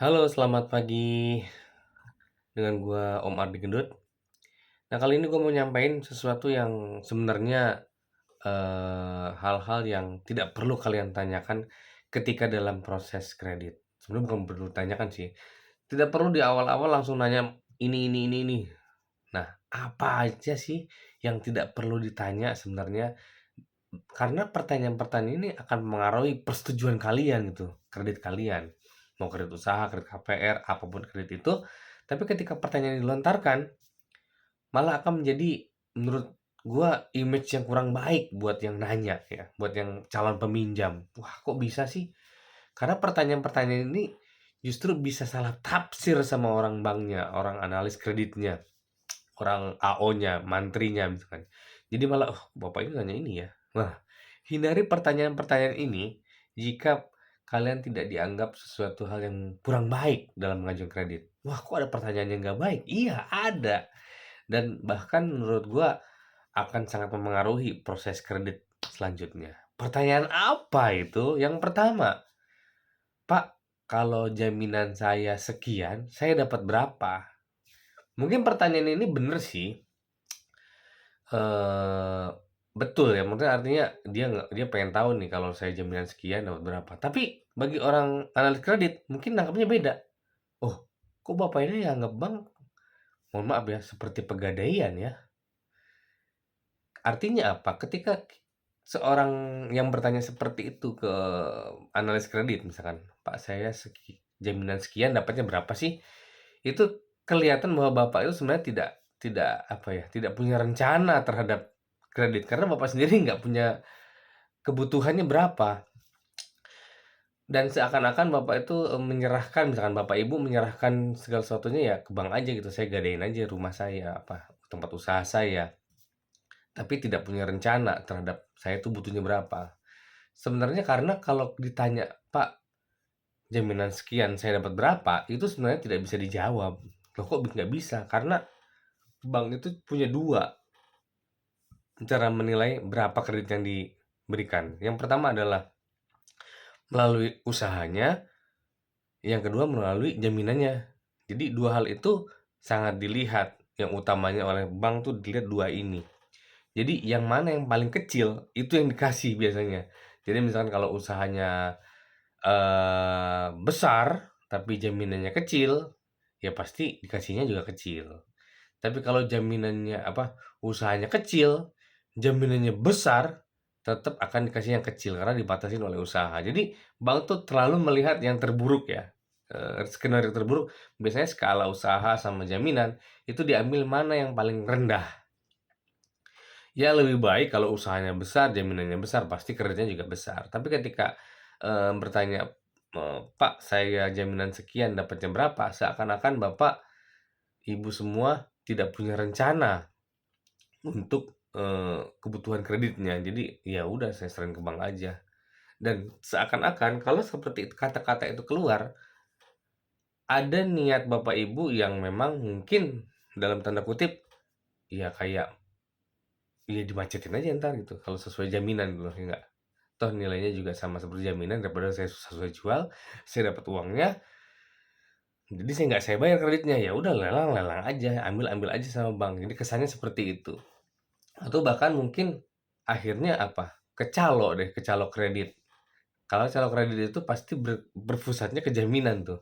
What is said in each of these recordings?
Halo, selamat pagi. Dengan gua Om Ardi Gendut. Nah, kali ini gua mau nyampein sesuatu yang sebenarnya, hal-hal yang tidak perlu kalian tanyakan ketika dalam proses kredit. Sebenarnya bukan perlu tanyakan sih, tidak perlu di awal-awal langsung nanya ini. Nah, apa aja sih yang tidak perlu ditanya sebenarnya? Karena pertanyaan-pertanyaan ini akan mengaruhi persetujuan kalian gitu, kredit kalian. Mau kredit usaha, kredit KPR, apapun kredit itu, tapi ketika pertanyaan dilontarkan, malah akan menjadi menurut gua image yang kurang baik buat yang nanya ya, buat yang calon peminjam. Wah, kok bisa sih? Karena pertanyaan-pertanyaan ini justru bisa salah tafsir sama orang banknya, orang analis kreditnya, orang AO-nya, mantrinya misalkan. Jadi malah, "Oh, Bapak ini nanya ini ya?" Nah, hindari pertanyaan-pertanyaan ini jika kalian tidak dianggap sesuatu hal yang kurang baik dalam mengajukan kredit. "Wah, kok ada pertanyaan yang nggak baik?" Iya, ada. Dan bahkan menurut gua akan sangat memengaruhi proses kredit selanjutnya. Pertanyaan apa itu? Yang pertama, "Pak, kalau jaminan saya sekian, saya dapat berapa?" Mungkin pertanyaan ini bener sih, eee, betul ya, maksudnya artinya dia pengen tahu nih kalau saya jaminan sekian dapat berapa. Tapi bagi orang analis kredit mungkin nangkepnya beda. "Oh, kok Bapak ini nganggep bank, mohon maaf ya, seperti pegadaian ya?" Artinya apa? Ketika seorang yang bertanya seperti itu ke analis kredit misalkan, "Pak, saya jaminan sekian dapatnya berapa sih?" Itu kelihatan bahwa Bapak itu sebenarnya tidak tidak apa ya, tidak punya rencana terhadap kredit karena Bapak sendiri nggak punya kebutuhannya berapa. Dan seakan-akan Bapak itu, menyerahkan misalkan Bapak Ibu menyerahkan segala sesuatunya ya ke bank aja gitu, "Saya gadein aja rumah saya, apa, tempat usaha saya." Tapi tidak punya rencana terhadap saya tuh butuhnya berapa. Sebenarnya karena kalau ditanya, "Pak, jaminan sekian saya dapat berapa?" Itu sebenarnya tidak bisa dijawab. Loh, kok nggak bisa? Karena bank itu punya 2 cara menilai berapa kredit yang diberikan. Yang pertama adalah melalui usahanya, yang kedua melalui jaminannya. Jadi 2 hal itu sangat dilihat, yang utamanya oleh bank tuh dilihat 2 ini. Jadi yang mana yang paling kecil, itu yang dikasih biasanya. Jadi misalkan kalau usahanya, besar, tapi jaminannya kecil, ya pasti dikasihnya juga kecil. Tapi kalau jaminannya apa, usahanya kecil, jaminannya besar, tetap akan dikasih yang kecil karena dibatasin oleh usaha. Jadi bank tuh terlalu melihat yang terburuk ya, skenario terburuk, biasanya skala usaha sama jaminan, itu diambil mana yang paling rendah. Ya lebih baik kalau usahanya besar, jaminannya besar, pasti kreditnya juga besar. Tapi ketika, bertanya, "Pak, saya jaminan sekian dapatnya berapa?" Seakan-akan Bapak, Ibu semua tidak punya rencana untuk, kebutuhan kreditnya. Jadi, ya udah saya serahin ke bank aja. Dan seakan-akan kalau seperti itu kata-kata itu keluar, ada niat Bapak Ibu yang memang mungkin dalam tanda kutip, ya kayak, ya dimacetin aja entar gitu, kalau sesuai jaminan gitu loh, ya nggak? Toh nilainya juga sama seperti jaminan daripada saya susah-susah jual, saya dapat uangnya, jadi saya bayar kreditnya, ya udah lelang-lelang aja, ambil-ambil aja sama bank. Jadi kesannya seperti itu. Atau bahkan mungkin akhirnya apa, kecalo deh, kecalo kredit. Kalau calo kredit itu pasti berpusatnya ke jaminan tuh.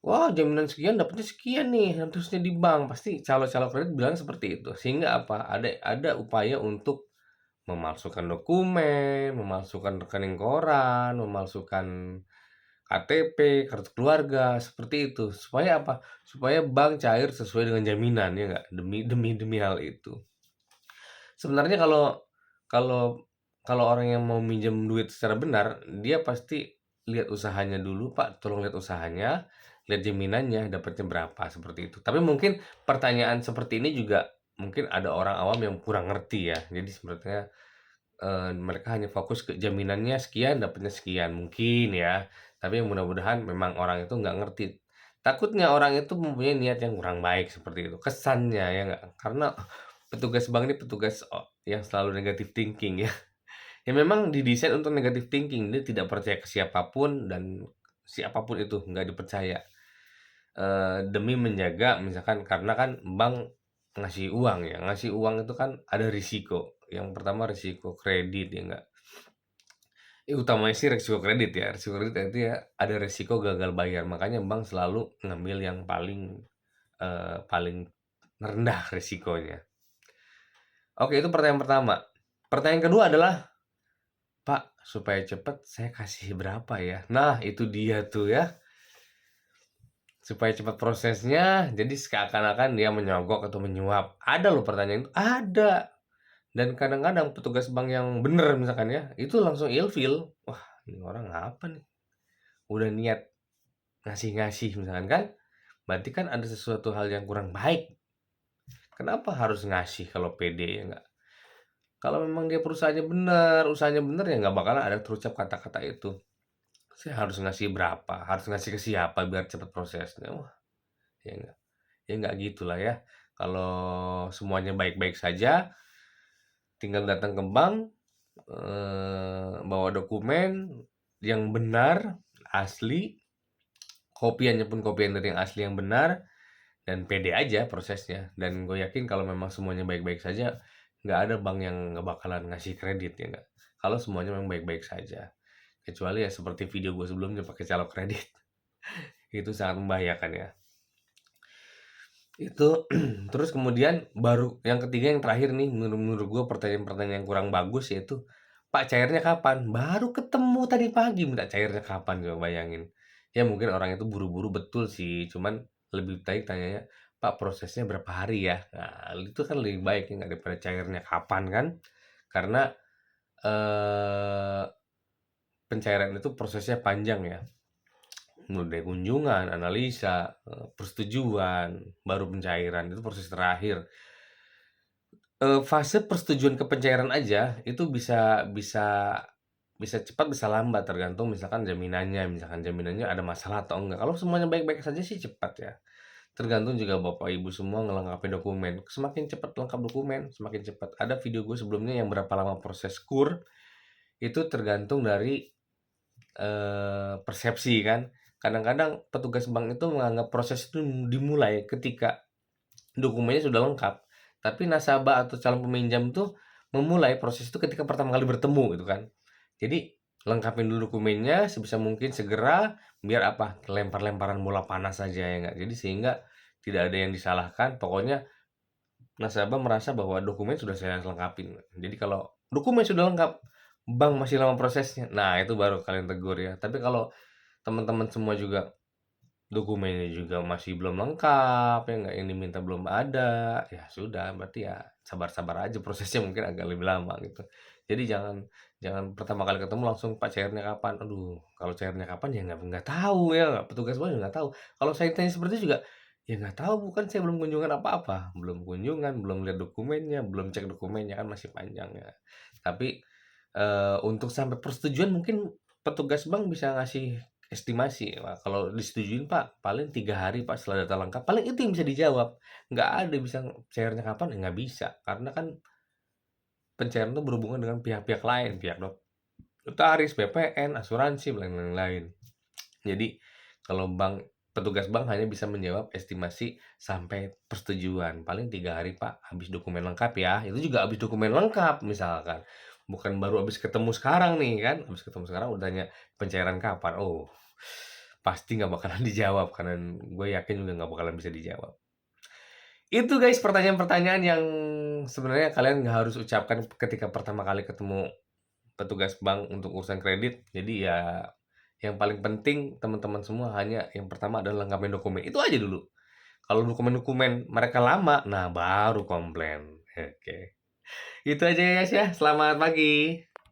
"Wah, jaminan sekian dapatnya sekian nih, harusnya di bank." Pasti calo-calo kredit bilang seperti itu. Sehingga apa, ada upaya untuk memalsukan dokumen, memalsukan rekening koran, memalsukan KTP, kartu keluarga, seperti itu. Supaya apa? Supaya bank cair sesuai dengan jaminan, ya nggak? Demi hal itu. Sebenarnya kalau kalau kalau orang yang mau minjem duit secara benar, dia pasti lihat usahanya dulu, "Pak, tolong lihat usahanya, lihat jaminannya, dapatnya berapa," seperti itu. Tapi mungkin pertanyaan seperti ini juga mungkin ada orang awam yang kurang ngerti ya. Jadi sebenarnya mereka hanya fokus ke jaminannya sekian, dapatnya sekian, mungkin ya. Tapi mudah-mudahan memang orang itu nggak ngerti. Takutnya orang itu mempunyai niat yang kurang baik seperti itu, kesannya ya nggak? Karena petugas bank ini petugas yang selalu negative thinking ya. Ya memang didesain untuk negative thinking, dia tidak percaya ke siapapun dan siapapun itu, nggak dipercaya. Demi menjaga misalkan karena kan bank ngasih uang ya, ngasih uang itu kan ada risiko. Yang pertama risiko kredit ya enggak, utamanya sih risiko kredit ya, risiko kredit itu ya ada risiko gagal bayar, makanya bank selalu ngambil yang paling rendah risikonya. Oke, itu pertanyaan pertama. Pertanyaan kedua adalah, "Pak, supaya cepet saya kasih berapa ya?" Nah, itu dia tuh ya. Supaya cepat prosesnya, jadi seakan-akan dia menyogok atau menyuap. Ada loh pertanyaan itu, ada. Dan kadang-kadang petugas bank yang bener misalkan ya, itu langsung ilfil. Wah, ini orang apa nih? Udah niat ngasih-ngasih misalkan kan, berarti kan ada sesuatu hal yang kurang baik. Kenapa harus ngasih kalau pede ya nggak? Kalau memang dia perusahaannya bener, usahanya bener ya nggak bakalan ada terucap kata-kata itu. Saya harus ngasih berapa, harus ngasih ke siapa biar cepat prosesnya. Wah, ya nggak? Ya nggak gitulah ya. Kalau semuanya baik-baik saja, tinggal datang ke bank, bawa dokumen yang benar, asli, kopiannya pun kopian dari yang asli yang benar, dan pede aja prosesnya. Dan gue yakin kalau memang semuanya baik-baik saja, nggak ada bank yang nggak bakalan ngasih kredit, ya nggak? Kalau semuanya memang baik-baik saja. Kecuali ya seperti video gue sebelumnya pakai calo kredit. Itu sangat membahayakan ya. Itu, terus kemudian baru yang ketiga yang terakhir nih menurut gue pertanyaan-pertanyaan yang kurang bagus yaitu, "Pak, cairnya kapan?" Baru ketemu tadi pagi minta cairnya kapan, coba bayangin. Ya mungkin orang itu buru-buru betul sih, cuman lebih baik tanyanya, "Pak, prosesnya berapa hari ya?" Nah, itu kan lebih baik ya nggak daripada cairnya kapan kan. Karena, eee, pencairan itu prosesnya panjang ya. Mulai dari kunjungan, analisa, persetujuan, baru pencairan, itu proses terakhir. Fase persetujuan ke pencairan aja itu bisa cepat bisa lambat tergantung misalkan jaminannya ada masalah atau enggak. Kalau semuanya baik-baik saja sih cepat ya. Tergantung juga Bapak Ibu semua ngelengkapi dokumen. Semakin cepat lengkap dokumen, semakin cepat. Ada video gue sebelumnya yang berapa lama proses KUR, itu tergantung dari persepsi kan. Kadang-kadang petugas bank itu menganggap proses itu dimulai ketika dokumennya sudah lengkap, tapi nasabah atau calon peminjam tuh memulai proses itu ketika pertama kali bertemu gitu kan. Jadi lengkapin dulu dokumennya sebisa mungkin segera, biar apa, lempar-lemparan bola panas saja ya nggak. Jadi sehingga tidak ada yang disalahkan, pokoknya nasabah merasa bahwa dokumen sudah saya lengkapin. Jadi kalau dokumen sudah lengkap, bank masih lama prosesnya, nah itu baru kalian tegur ya. Tapi kalau teman-teman semua juga dokumennya juga masih belum lengkap, ya nggak, yang diminta belum ada, ya sudah berarti ya sabar-sabar aja prosesnya mungkin agak lebih lama gitu. Jadi jangan jangan pertama kali ketemu langsung, "Pak, cairnya kapan?" Aduh, kalau cairnya kapan ya nggak tahu ya nggak, petugas bank juga nggak tahu. Kalau saya tanya seperti itu juga, ya nggak tahu, bukan saya belum kunjungan apa-apa, belum kunjungan, belum lihat dokumennya, belum cek dokumennya, kan masih panjang ya. Tapi, untuk sampai persetujuan mungkin petugas bank bisa ngasih estimasi, "Wah, kalau disetujuin Pak, paling 3 hari Pak setelah data lengkap." Paling itu yang bisa dijawab. Nggak ada bisa cairnya kapan, ya nggak bisa. Karena kan pencairan itu berhubungan dengan pihak-pihak lain, pihak notaris, BPN, asuransi, dan lain-lain. Jadi, kalau petugas bank hanya bisa menjawab estimasi sampai persetujuan. Paling 3 hari Pak, habis dokumen lengkap ya. Itu juga habis dokumen lengkap misalkan. Bukan baru habis ketemu sekarang nih kan, habis ketemu sekarang udah tanya pencairan kapan. Oh, pasti nggak bakalan dijawab karena gue yakin juga nggak bakalan bisa dijawab. Itu guys pertanyaan-pertanyaan yang sebenarnya kalian nggak harus ucapkan ketika pertama kali ketemu petugas bank untuk urusan kredit. Jadi ya yang paling penting teman-teman semua hanya yang pertama adalah lengkapin dokumen, itu aja dulu. Kalau dokumen-dokumen mereka lama, nah baru komplain. Oke. Itu aja ya guys ya, selamat pagi.